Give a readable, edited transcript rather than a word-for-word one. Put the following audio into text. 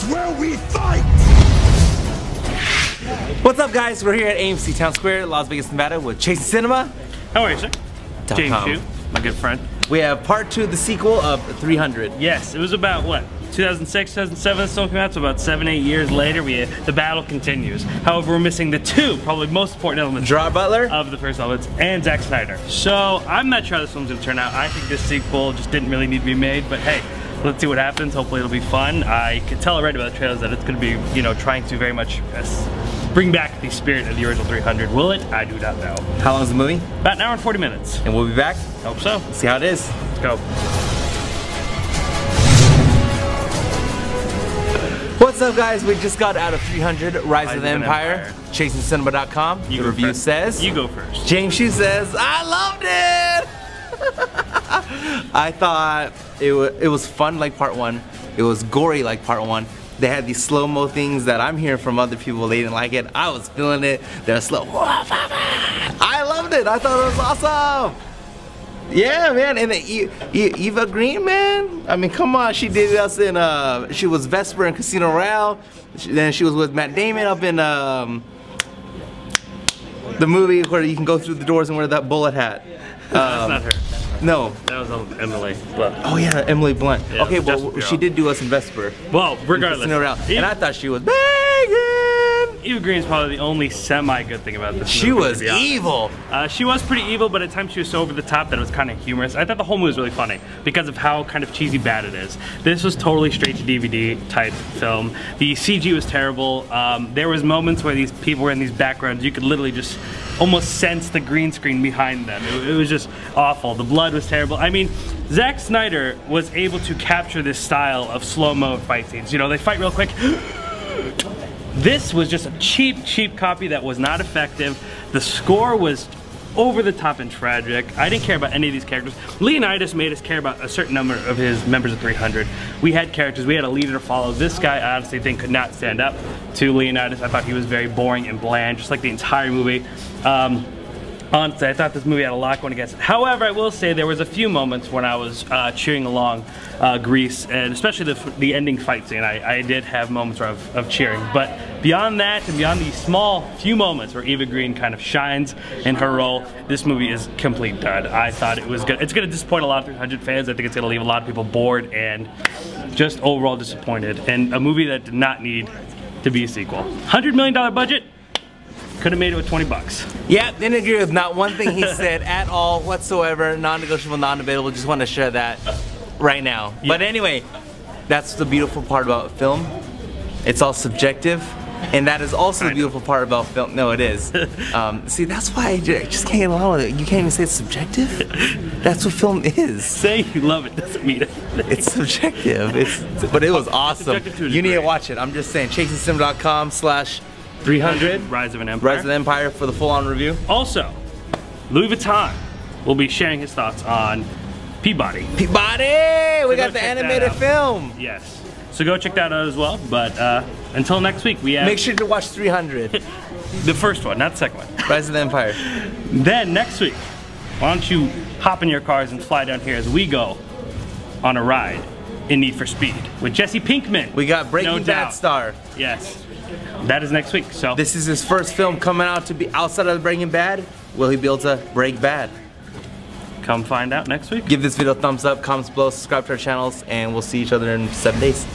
is where we fight! What's up, guys? We're here at AMC Town Square, Las Vegas, Nevada with Chase Cinema. How are you, sir? James Hugh, my good friend. We have part 2 of the sequel of 300. Yes, it was about what? 2006, 2007, this film came out, so about 7-8 years later, the battle continues. However, we're missing the two, probably most important elements Gerard Butler of the first elements, and Zack Snyder. So I'm not sure how this film's gonna turn out. I think this sequel just didn't really need to be made, but hey, let's see what happens. Hopefully it'll be fun. I could tell already about the trailers that it's gonna be, you know, trying to very much bring back the spirit of the original 300. Will it? I do not know. How long is the movie? About an hour and 40 minutes. And we'll be back. Hope so. See how it is. Let's go. What's up, guys? We just got out of 300, Rise of the Empire. ChasingCinema.com. The review says. You go first. James Hugh says, I loved it! I thought it was fun like part 1. It was gory like part 1. They had these slow-mo things that I'm hearing from other people, they didn't like it. I was feeling it. They're slow. I loved it. I thought it was awesome. Yeah, man. And Eva Green, man. I mean, come on. She did us in, she was Vesper in Casino Royale. Then she was with Matt Damon up in the movie where you can go through the doors and wear that bullet hat. That's not her. No. That was Emily Blunt. Oh yeah, Emily Blunt. Yeah, okay, well, she did do us in Vesper. Well, regardless. And I thought she was banging. Eva Green's probably the only semi-good thing about this movie. She was evil. She was pretty evil, but at times she was so over the top that it was kind of humorous. I thought the whole movie was really funny because of how kind of cheesy bad it is. This was totally straight to DVD type film. The CG was terrible. There was moments where these people were in these backgrounds. You could literally just almost sense the green screen behind them. It was just awful. The blood was terrible. I mean, Zack Snyder was able to capture this style of slow-mo fight scenes. You know, they fight real quick. This was just a cheap copy that was not effective. The score was over the top and tragic. I didn't care about any of these characters. Leonidas made us care about a certain number of his members of 300. We had characters, we had a leader to follow. This guy, I honestly think, could not stand up to Leonidas. I thought he was very boring and bland, just like the entire movie. Honestly, I thought this movie had a lot going against it. However, I will say there was a few moments when I was cheering along Grease, and especially the ending fight scene. I did have moments of cheering. But beyond that, and beyond these small few moments where Eva Green kind of shines in her role, this movie is complete dud. I thought it was good. It's going to disappoint a lot of 300 fans. I think it's going to leave a lot of people bored and just overall disappointed. And a movie that did not need to be a sequel. $100 million budget. Could have made it with 20 bucks. Yeah, didn't agree with not one thing he said at all whatsoever. Non-negotiable, non-debatable. Just want to share that right now. Yeah. But anyway, that's the beautiful part about film. It's all subjective. And that is also the beautiful part about film. No, it is. See, that's why I just can't get along with it. You can't even say it's subjective. That's what film is. Saying you love it doesn't mean it. It's subjective. But it was awesome. You need to watch it. I'm just saying. ChasingCinema.com/300 Rise of an Empire. Rise of the Empire for the full-on review. Also, Louis Vuitton will be sharing his thoughts on Peabody. Peabody! We got the animated film. Yes. So go check that out as well. But until next week, we have... Make sure to watch 300. The first one, not the second one. Rise of the Empire. Then next week, why don't you hop in your cars and fly down here as we go on a ride in Need for Speed with Jesse Pinkman. We got Breaking Bad star. Yes. That is next week. So this is his first film coming out to be outside of Breaking Bad. Will he be able to break bad? Come find out next week. Give this video a thumbs up, comments below, subscribe to our channels, and we'll see each other in 7 days.